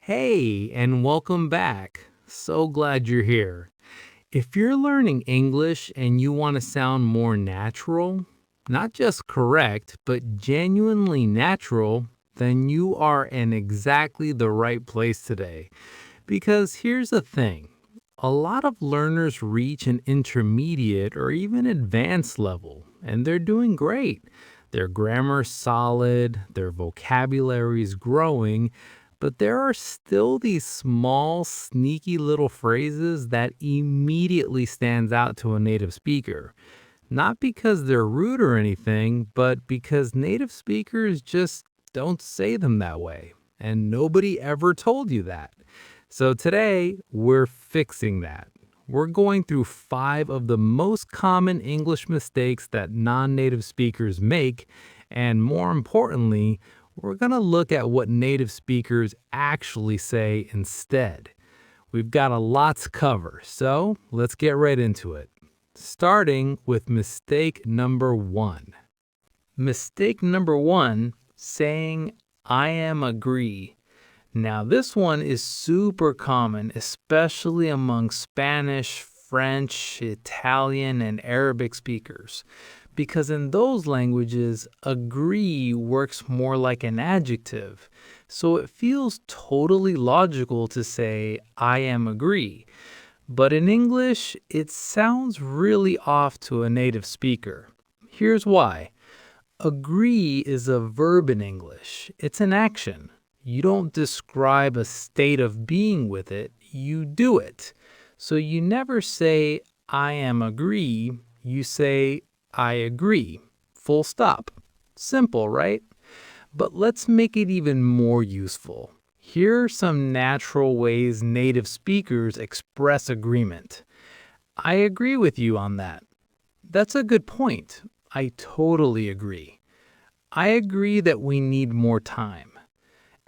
Hey, and welcome back. So glad you're here. If you're learning English and you want to sound more natural, not just correct, but genuinely natural, then you are in exactly the right place today. Because here's the thing, a lot of learners reach an intermediate or even advanced level, and they're doing great. Their grammar's solid, their vocabulary's growing, but there are still these small, sneaky little phrases that immediately stands out to a native speaker. Not because they're rude or anything, but because native speakers just don't say them that way. And nobody ever told you that. So today, we're fixing that. We're going through 5 of the most common English mistakes that non-native speakers make, and more importantly, we're going to look at what native speakers actually say instead. We've got a lot to cover, so let's get right into it. Starting with mistake number 1. Mistake number 1, saying I am agree. Now, this one is super common, especially among Spanish, French, Italian, and Arabic speakers, because in those languages, agree works more like an adjective. So it feels totally logical to say, I am agree. But in English, it sounds really off to a native speaker. Here's why. Agree is a verb in English. It's an action. You don't describe a state of being with it, you do it. So you never say, I am agree, you say, I agree. Full stop. Simple, right? But let's make it even more useful. Here are some natural ways native speakers express agreement. I agree with you on that. That's a good point. I totally agree. I agree that we need more time.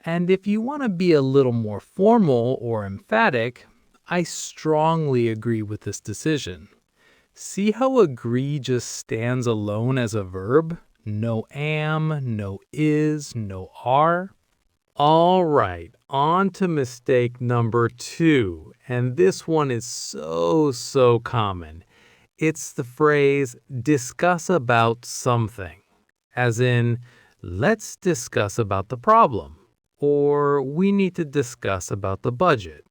And if you want to be a little more formal or emphatic, I strongly agree with this decision. See how agree just stands alone as a verb? No am, no is, no are. All right, on to mistake number 2. And this one is so common. It's the phrase discuss about something, as in, let's discuss about the problem, or we need to discuss about the budget.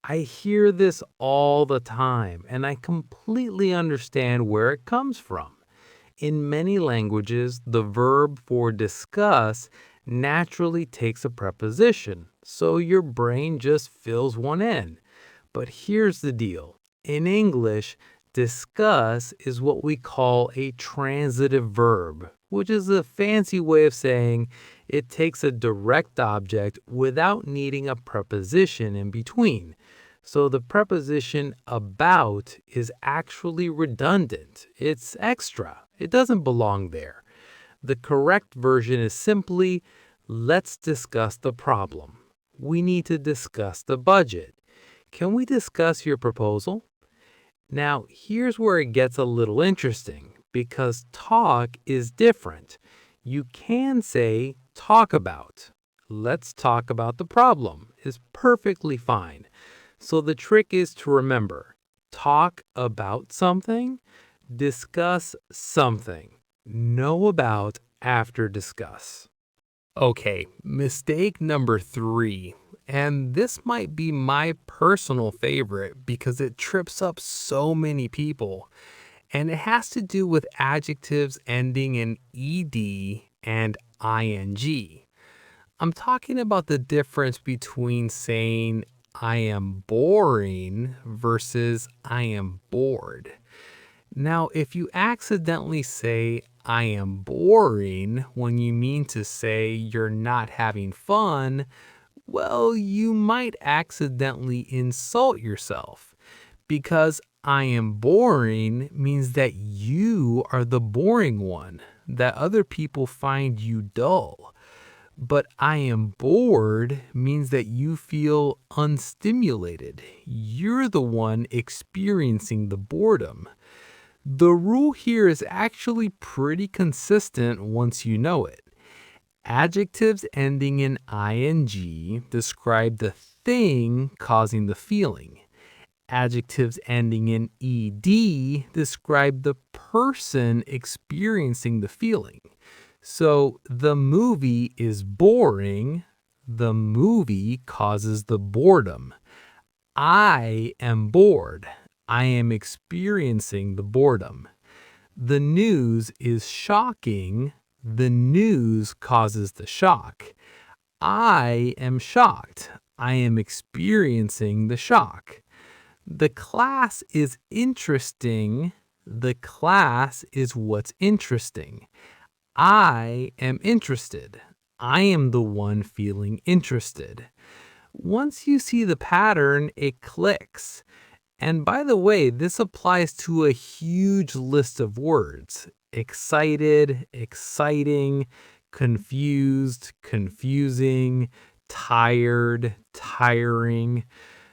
I hear this all the time, and I completely understand where it comes from. In many languages, the verb for discuss naturally takes a preposition, so your brain just fills one in. But here's the deal. In English, discuss is what we call a transitive verb, which is a fancy way of saying it takes a direct object without needing a preposition in between. So the preposition about is actually redundant. It's extra. It doesn't belong there. The correct version is simply, let's discuss the problem. We need to discuss the budget. Can we discuss your proposal? Now, here's where it gets a little interesting, because talk is different. You can say talk about. Let's talk about the problem is perfectly fine. So the trick is to remember, talk about something, discuss something. Know about after discuss. Okay, mistake number 3. And this might be my personal favorite because it trips up so many people. And it has to do with adjectives ending in ed and ing. I'm talking about the difference between saying I am boring versus I am bored. Now, if you accidentally say I am boring when you mean to say you're not having fun, well, you might accidentally insult yourself, because I am boring means that you are the boring one, that other people find you dull. But I am bored means that you feel unstimulated. You're the one experiencing the boredom. The rule here is actually pretty consistent once you know it. Adjectives ending in ing describe the thing causing the feeling. Adjectives ending in ed describe the person experiencing the feeling. So the movie is boring. The movie causes the boredom. I am bored. I am experiencing the boredom. The news is shocking. The news causes the shock. I am shocked. I am experiencing the shock. The class is interesting. The class is what's interesting. I am interested. I am the one feeling interested. Once you see the pattern, it clicks. And by the way, this applies to a huge list of words: excited, exciting, confused, confusing, tired, tiring.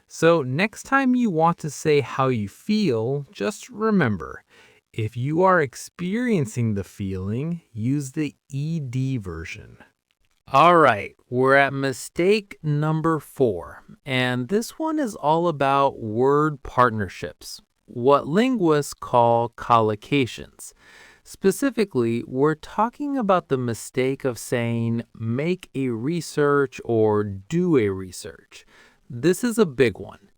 So next time you want to say how you feel, just remember, if you are experiencing the feeling, use the ed version. All right, we're at mistake number 4, and this one is all about word partnerships, what linguists call collocations. Specifically, we're talking about the mistake of saying make a research or do a research. This is a big one.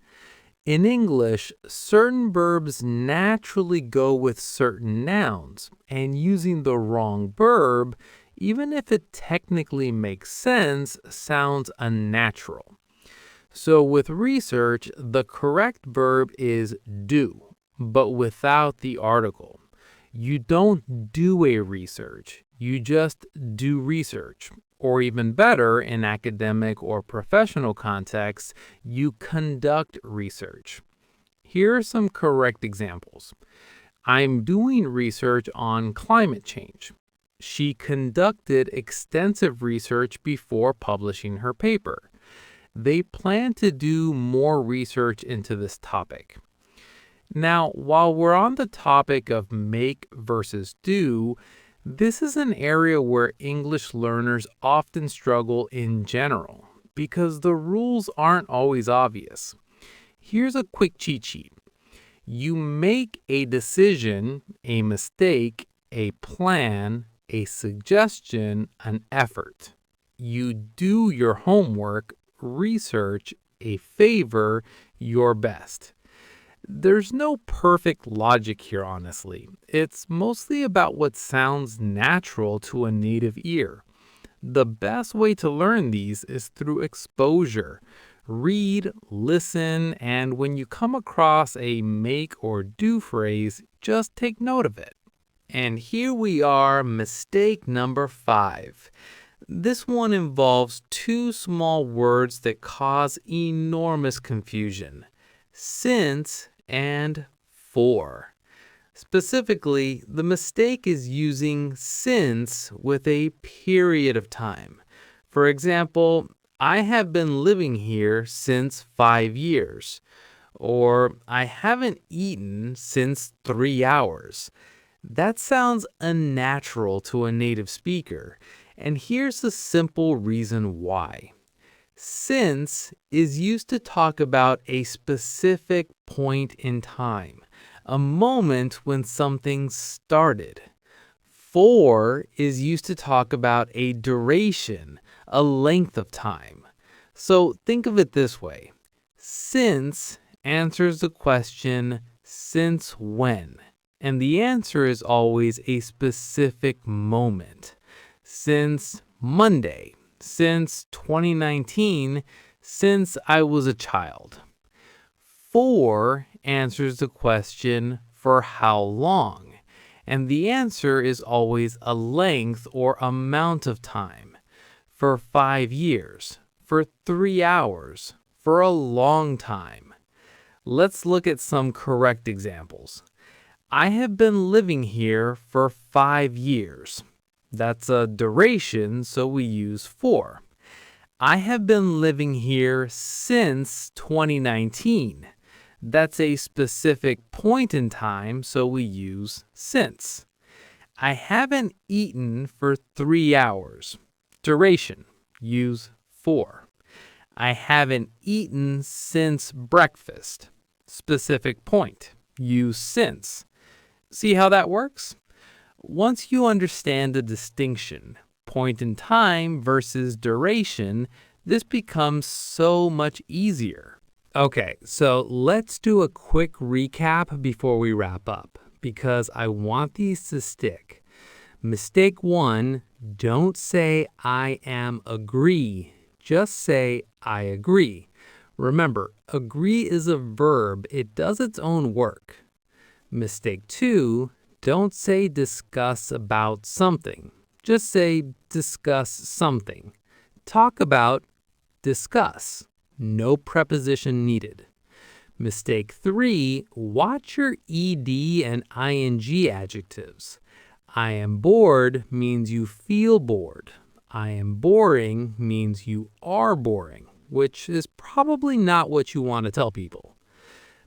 In English, certain verbs naturally go with certain nouns, and using the wrong verb, even if it technically makes sense, sounds unnatural. So with research, the correct verb is do, but without the article. You don't do a research, you just do research. Or even better, in academic or professional contexts, you conduct research. Here are some correct examples. I'm doing research on climate change. She conducted extensive research before publishing her paper. They plan to do more research into this topic. Now, while we're on the topic of make versus do, this is an area where English learners often struggle in general because the rules aren't always obvious. Here's a quick cheat sheet. You make a decision, a mistake, a plan, a suggestion, an effort. You do your homework, research, a favor, your best. There's no perfect logic here, honestly. It's mostly about what sounds natural to a native ear. The best way to learn these is through exposure. Read, listen, and when you come across a make or do phrase, just take note of it. And here we are, mistake number 5. This one involves two small words that cause enormous confusion: since and for. Specifically, the mistake is using since with a period of time. For example, I have been living here since 5 years, or I haven't eaten since 3 hours. That sounds unnatural to a native speaker, and here's the simple reason why. Since is used to talk about a specific point in time, a moment when something started. For is used to talk about a duration, a length of time. So think of it this way. Since answers the question, since when? And the answer is always a specific moment. Since Monday. Since 2019, since I was a child. For answers the question, for how long? And the answer is always a length or amount of time. For 5 years, for 3 hours, for a long time. Let's look at some correct examples. I have been living here for 5 years. That's a duration, so we use for. I have been living here since 2019. That's a specific point in time, so we use since. I haven't eaten for 3 hours. Duration, use for. I haven't eaten since breakfast. Specific point, use since. See how that works? Once you understand the distinction, point in time versus duration, this becomes so much easier. Okay, so let's do a quick recap before we wrap up, because I want these to stick. Mistake 1, don't say I am agree. Just say I agree. Remember, agree is a verb. It does its own work. Mistake 2, don't say discuss about something. Just say discuss something. Talk about, discuss. No preposition needed. Mistake 3, watch your ed and ing adjectives. I am bored means you feel bored. I am boring means you are boring, which is probably not what you want to tell people.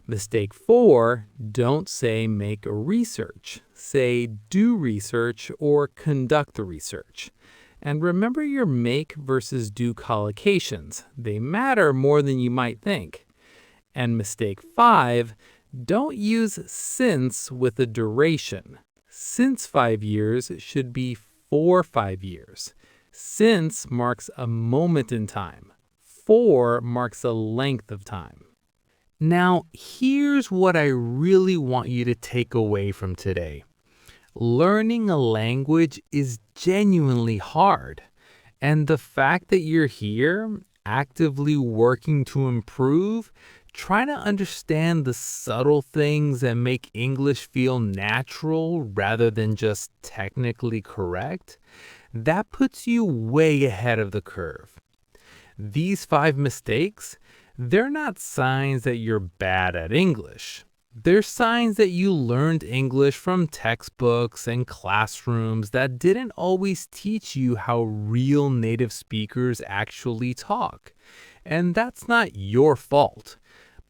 Mistake 4, don't say make a research. Say do research or conduct the research. And remember your make versus do collocations. They matter more than you might think. And mistake 5, don't use since with a duration. Since 5 years should be for 5 years. Since marks a moment in time. For marks a length of time. Now, here's what I really want you to take away from today. Learning a language is genuinely hard. And the fact that you're here, actively working to improve, trying to understand the subtle things that make English feel natural rather than just technically correct, that puts you way ahead of the curve. These 5 mistakes, they're not signs that you're bad at English. They're signs that you learned English from textbooks and classrooms that didn't always teach you how real native speakers actually talk. And that's not your fault.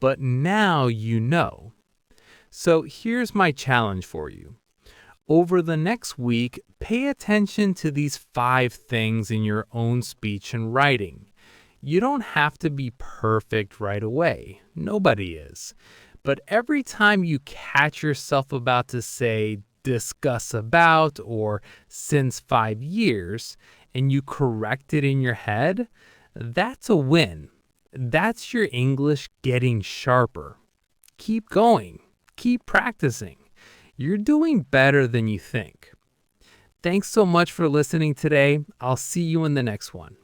But now you know. So here's my challenge for you. Over the next week, pay attention to these 5 things in your own speech and writing. You don't have to be perfect right away. Nobody is. But every time you catch yourself about to say discuss about or since 5 years and you correct it in your head, that's a win. That's your English getting sharper. Keep going. Keep practicing. You're doing better than you think. Thanks so much for listening today. I'll see you in the next one.